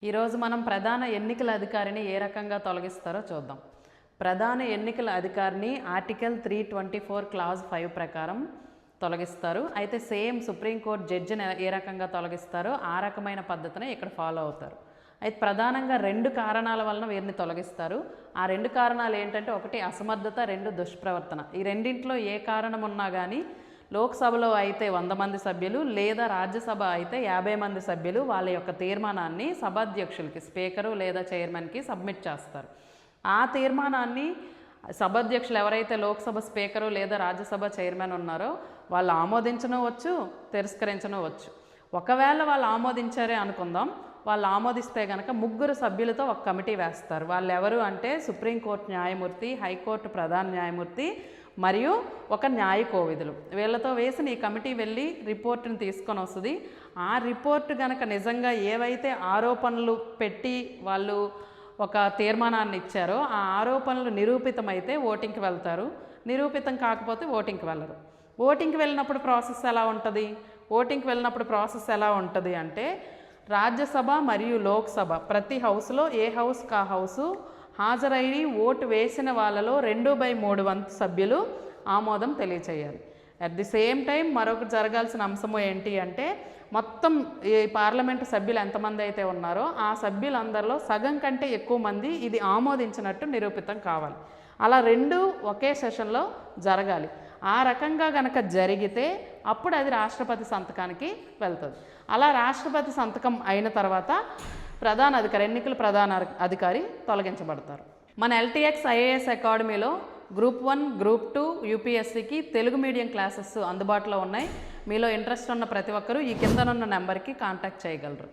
ఈరోజు మనం ప్రధాన ఎన్నికల అధికారిని ఏ రకంగా తొలగిస్తారో చూద్దాం. ప్రధాన ఎన్నికల అధికారిని ఆర్టికల్ 324 క్లాజ్ 5 ప్రకారం తొలగిస్తారు. అయితే సేమ్ సుప్రీంకోర్టు జడ్జిని ఏ రకంగా తొలగిస్తారో ఆ రకమైన పద్ధతిని ఇక్కడ ఫాలో అవుతారు. అయితే ప్రధానంగా 2 కారణాల వలన వీరిని తొలగిస్తారు. ఆ 2 కారణాలు ఏంటంటే, ఒకటి అసమర్థత, 2 దుష్ప్రవర్తన. ఈ రెండింటిలో ఏ కారణం ఉన్నా కానీ లోక్సభలో అయితే 100 మంది సభ్యులు లేదా రాజ్యసభ అయితే 50 మంది సభ్యులు వాళ్ళ యొక్క తీర్మానాన్ని సభాధ్యక్షులకి, స్పీకరు లేదా చైర్మన్కి సబ్మిట్ చేస్తారు. ఆ తీర్మానాన్ని సభాధ్యక్షులు ఎవరైతే లోక్సభ స్పీకరు లేదా రాజ్యసభ చైర్మన్ ఉన్నారో వాళ్ళు ఆమోదించనవచ్చు, తిరస్కరించనవచ్చు. ఒకవేళ వాళ్ళు ఆమోదించారే అనుకుందాం, వాళ్ళు ఆమోదిస్తే కనుక 3 సభ్యులతో ఒక కమిటీ వేస్తారు. వాళ్ళు ఎవరు అంటే సుప్రీంకోర్టు న్యాయమూర్తి, హైకోర్టు ప్రధాన న్యాయమూర్తి మరియు ఒక న్యాయ కోవిదులు. వీళ్ళతో వేసిన ఈ కమిటీ వెళ్ళి రిపోర్టుని తీసుకొని వస్తుంది. ఆ రిపోర్టు కనుక నిజంగా ఏవైతే ఆరోపణలు పెట్టి వాళ్ళు ఒక తీర్మానాన్ని ఇచ్చారో ఆ ఆరోపణలు నిరూపితమైతే ఓటింగ్కి వెళ్తారు, నిరూపితం కాకపోతే ఓటింగ్కి వెళ్ళరు. ఓటింగ్కి వెళ్ళినప్పుడు ప్రాసెస్ ఎలా ఉంటుంది? అంటే రాజ్యసభ మరియు లోక్సభ ప్రతి హౌస్లో ఏ హౌస్ కా హౌసు హాజరైన ఓటు వేసిన వాళ్ళలో 2/3 వంతు సభ్యులు ఆమోదం తెలియచేయాలి. అట్ ది సేమ్ టైం మరొక జరగాల్సిన అంశము ఏంటి అంటే, మొత్తం ఈ పార్లమెంటు సభ్యులు ఎంతమంది అయితే ఉన్నారో ఆ సభ్యులందరిలో సగం కంటే ఎక్కువ మంది ఇది ఆమోదించినట్టు నిరూపితం కావాలి. అలా 2 ఒకే సెషన్లో జరగాలి. ఆ రకంగా గనక జరిగితే అప్పుడు అది రాష్ట్రపతి సంతకానికి వెళ్తుంది. అలా రాష్ట్రపతి సంతకం అయిన తర్వాత ఎన్నికల ప్రధాన అధికారి తొలగించబడతారు. మన LTX IAS అకాడమీలో గ్రూప్ 1, గ్రూప్ 2 UPSCకి తెలుగు మీడియం క్లాసెస్ అందుబాటులో ఉన్నాయి. మీలో ఇంట్రెస్ట్ ఉన్న ప్రతి ఒక్కరూ ఈ కిందనున్న నెంబర్కి కాంటాక్ట్ చేయగలరు.